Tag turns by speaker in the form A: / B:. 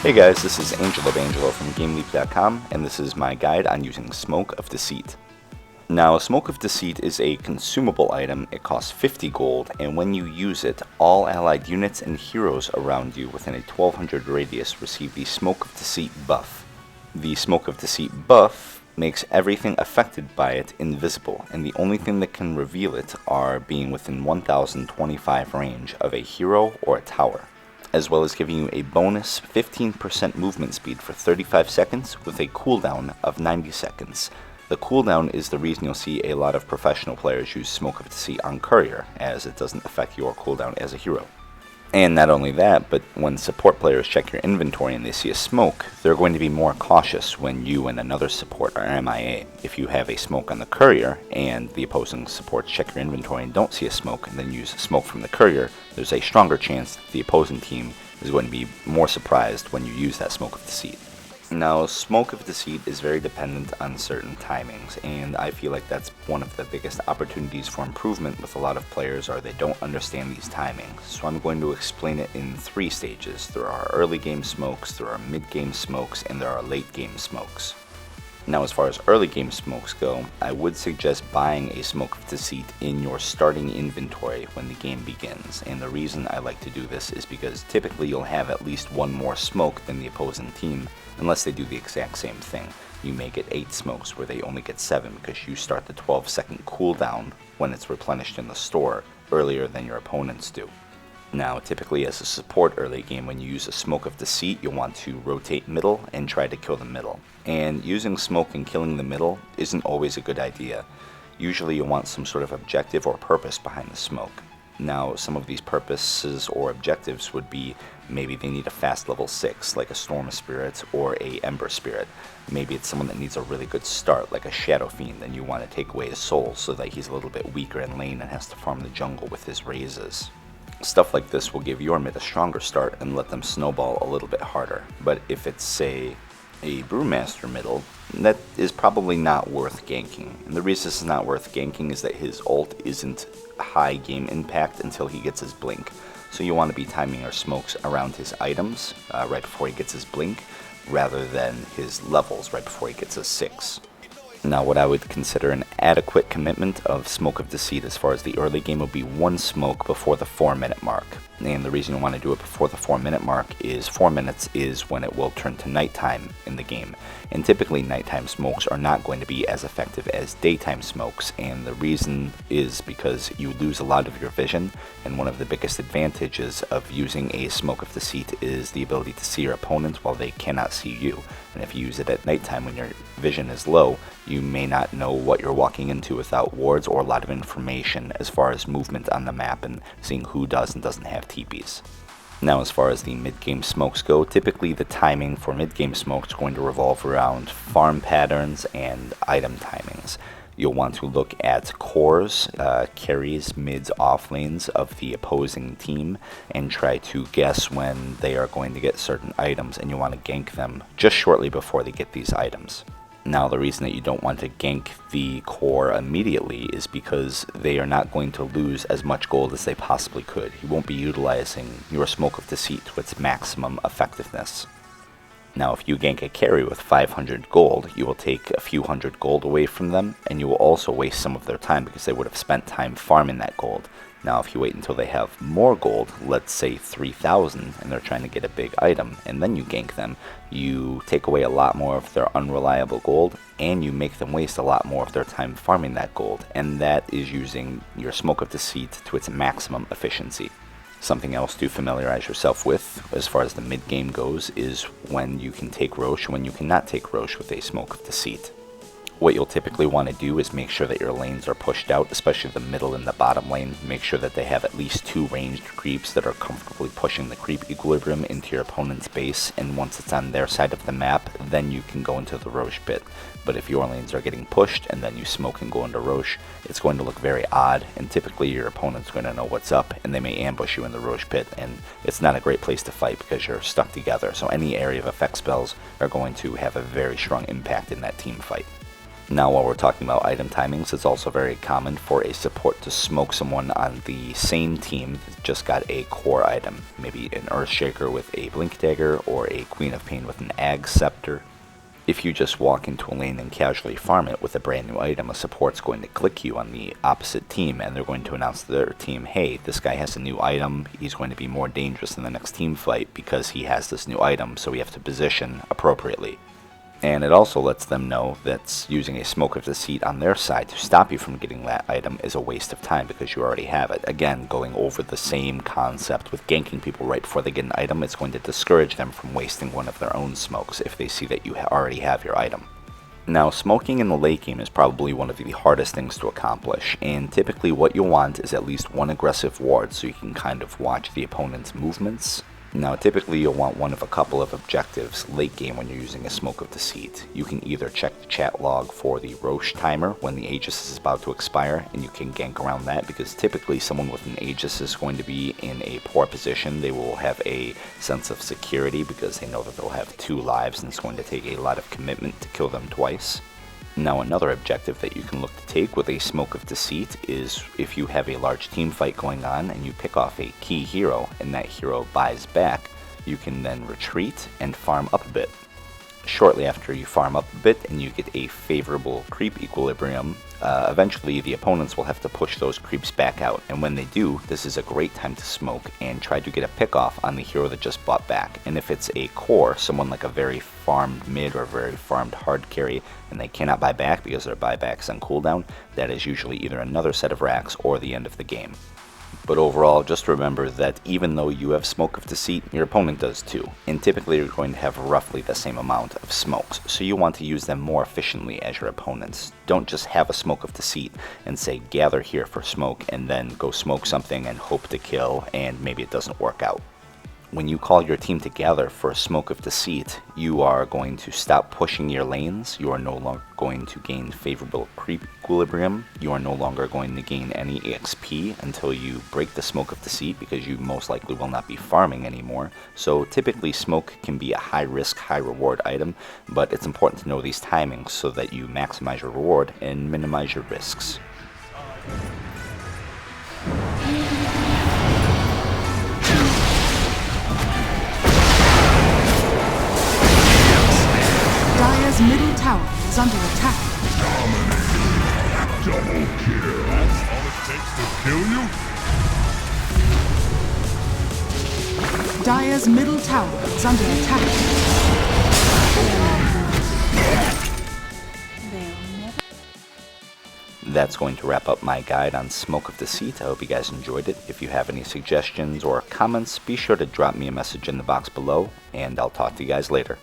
A: Hey guys, this is AngeloBangelo from GameLeap.com, and this is my guide on using Smoke of Deceit. Now, Smoke of Deceit is a consumable item. It costs 50 gold, and when you use it, all allied units and heroes around you within a 1200 radius receive the Smoke of Deceit buff. The Smoke of Deceit buff makes everything affected by it invisible, and the only thing that can reveal it are being within 1025 range of a hero or a tower, as well as giving you a bonus 15% movement speed for 35 seconds with a cooldown of 90 seconds. The cooldown is the reason you'll see a lot of professional players use Smoke of Deceit on Courier, as it doesn't affect your cooldown as a hero. And not only that, but when support players check your inventory and they see a smoke, they're going to be more cautious when you and another support are MIA. If you have a smoke on the Courier and the opposing supports check your inventory and don't see a smoke and then use smoke from the Courier, there's a stronger chance that the opposing team is going to be more surprised when you use that Smoke of Deceit. Now, Smoke of Deceit is very dependent on certain timings, and I feel like that's one of the biggest opportunities for improvement with a lot of players, are they don't understand these timings. So I'm going to explain it in 3 stages. There are early game smokes, there are mid game smokes, and there are late game smokes. Now, as far as early game smokes go, I would suggest buying a Smoke of Deceit in your starting inventory when the game begins, and the reason I like to do this is because typically you'll have at least one more smoke than the opposing team, unless they do the exact same thing. You may get 8 smokes where they only get 7 because you start the 12-second cooldown when it's replenished in the store earlier than your opponents do. Now, typically as a support early game, when you use a Smoke of Deceit, you'll want to rotate middle and try to kill the middle. And using smoke and killing the middle isn't always a good idea. Usually you'll want some sort of objective or purpose behind the smoke. Now, some of these purposes or objectives would be maybe they need a fast level 6, like a Storm Spirit or a Ember Spirit. Maybe it's someone that needs a really good start, like a Shadow Fiend, and you want to take away his soul so that he's a little bit weaker in lane and has to farm the jungle with his raises. Stuff like this will give your mid a stronger start and let them snowball a little bit harder. But if it's, say, a Brewmaster middle, that is probably not worth ganking. And the reason this is not worth ganking is that his ult isn't high game impact until he gets his blink. So you want to be timing your smokes around his items right before he gets his blink, rather than his levels right before he gets his 6. Now, what I would consider an adequate commitment of Smoke of Deceit as far as the early game would be 1 smoke before the 4-minute mark. And the reason you want to do it before the 4-minute mark is 4 minutes is when it will turn to nighttime in the game. And typically nighttime smokes are not going to be as effective as daytime smokes, and the reason is because you lose a lot of your vision, and one of the biggest advantages of using a Smoke of Deceit is the ability to see your opponent while they cannot see you. And if you use it at nighttime when your vision is low, you may not know what you're walking into without wards or a lot of information as far as movement on the map and seeing who does and doesn't have TPs. Now, as far as the mid-game smokes go, typically the timing for mid-game smokes is going to revolve around farm patterns and item timings. You'll want to look at cores, carries, mids, off lanes of the opposing team and try to guess when they are going to get certain items, and you want to gank them just shortly before they get these items. Now, the reason that you don't want to gank the core immediately is because they are not going to lose as much gold as they possibly could. You won't be utilizing your Smoke of Deceit to its maximum effectiveness. Now, if you gank a carry with 500 gold, you will take a few hundred gold away from them, and you will also waste some of their time because they would have spent time farming that gold. Now, if you wait until they have more gold, let's say 3,000, and they're trying to get a big item, and then you gank them, you take away a lot more of their unreliable gold, and you make them waste a lot more of their time farming that gold, and that is using your Smoke of Deceit to its maximum efficiency. Something else to familiarize yourself with, as far as the mid-game goes, is when you can take Roche and when you cannot take Roche with a Smoke of Deceit. What you'll typically want to do is make sure that your lanes are pushed out, especially the middle and the bottom lane. Make sure that they have at least 2 ranged creeps that are comfortably pushing the creep equilibrium into your opponent's base, and once it's on their side of the map, then you can go into the Roche pit. But if your lanes are getting pushed and then you smoke and go into Roche, it's going to look very odd, and typically your opponent's going to know what's up, and they may ambush you in the Roche pit, and it's not a great place to fight because you're stuck together. So any area of effect spells are going to have a very strong impact in that team fight. Now, while we're talking about item timings, it's also very common for a support to smoke someone on the same team that just got a core item, maybe an Earthshaker with a Blink Dagger or a Queen of Pain with an Ag Scepter. If you just walk into a lane and casually farm it with a brand new item, a support's going to click you on the opposite team and they're going to announce to their team, hey, this guy has a new item, he's going to be more dangerous in the next team fight because he has this new item, so we have to position appropriately. And it also lets them know that using a Smoke of Deceit on their side to stop you from getting that item is a waste of time because you already have it. Again, going over the same concept with ganking people right before they get an item, it's going to discourage them from wasting one of their own smokes if they see that you already have your item. Now, smoking in the late game is probably one of the hardest things to accomplish, and typically what you'll want is at least one aggressive ward so you can kind of watch the opponent's movements. Now, typically you'll want one of a couple of objectives late game when you're using a Smoke of Deceit. You can either check the chat log for the Roche timer when the Aegis is about to expire, and you can gank around that because typically someone with an Aegis is going to be in a poor position. They will have a sense of security because they know that they'll have 2 lives and it's going to take a lot of commitment to kill them twice. Now, another objective that you can look to take with a Smoke of Deceit is if you have a large team fight going on and you pick off a key hero and that hero buys back, you can then retreat and farm up a bit. Shortly after you farm up a bit and you get a favorable creep equilibrium, eventually the opponents will have to push those creeps back out, and when they do, this is a great time to smoke and try to get a pick off on the hero that just bought back. And if it's a core, someone like a very farmed mid or very farmed hard carry, and they cannot buy back because their buyback's on cooldown, that is usually either another set of racks or the end of the game. But overall, just remember that even though you have Smoke of Deceit, your opponent does too, and typically you're going to have roughly the same amount of smokes, so you want to use them more efficiently as your opponents. Don't just have a Smoke of Deceit and say gather here for smoke and then go smoke something and hope to kill and maybe it doesn't work out. When you call your team together for a Smoke of Deceit, you are going to stop pushing your lanes, you are no longer going to gain favorable creep equilibrium, you are no longer going to gain any XP until you break the Smoke of Deceit because you most likely will not be farming anymore. So typically smoke can be a high risk, high reward item, but it's important to know these timings so that you maximize your reward and minimize your risks.
B: Dire's middle tower is under attack.
C: Double kill. That's all it takes to kill you?
B: Dire's middle tower is under attack.
A: That's going to wrap up my guide on Smoke of Deceit. I hope you guys enjoyed it. If you have any suggestions or comments, be sure to drop me a message in the box below, and I'll talk to you guys later.